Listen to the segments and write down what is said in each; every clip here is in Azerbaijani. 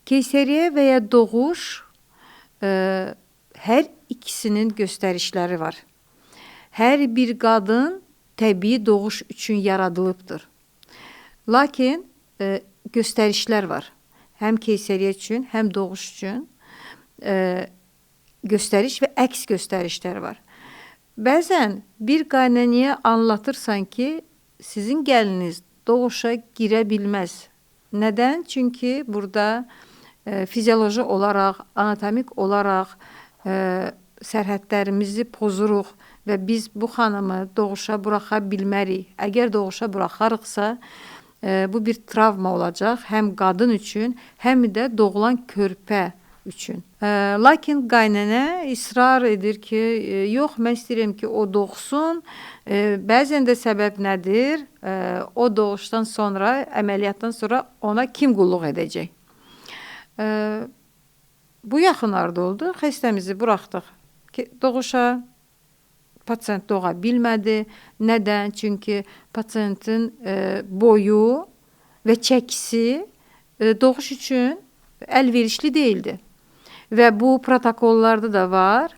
Keyseriyə və ya doğuş hər ikisinin göstərişləri var. Hər bir qadın təbii doğuş üçün yaradılıbdır. Lakin göstərişlər var. Həm keyseriyə üçün, həm doğuş üçün göstəriş və əks göstərişlər var. Bəzən bir qaynanəyə anlatırsan ki, sizin gəliniz doğuşa girə bilməz. Nədən? Çünki burada fizioloji olaraq, anatomik olaraq sərhədlərimizi pozuruq və biz bu xanımı doğuşa buraxa bilmərik. Əgər doğuşa buraxarıqsa, bu bir travma olacaq həm qadın üçün, həm də doğulan körpə üçün. Lakin qaynanə israr edir ki, yox, mən istəyirəm ki, o doğsun. Bəzən də səbəb nədir? O doğuşdan sonra, əməliyyatdan sonra ona kim qulluq edəcək? Bu yaxınlarda oldu. Xəstəmizi buraxdıq doğuşa. Pasient doğa bilmədi. Nədən? Çünki pasientin boyu və çəkisi doğuş üçün əlverişli deyildi. Və bu protokollarda da var.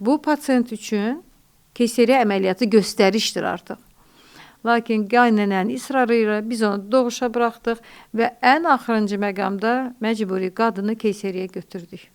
Bu pasient üçün keyseriyə əməliyyatı göstərişdir artıq. Lakin qaynanənin ısrarı ilə biz onu doğuşa buraxdıq və ən axırıncı məqamda məcburi qadını keyseriyə götürdük.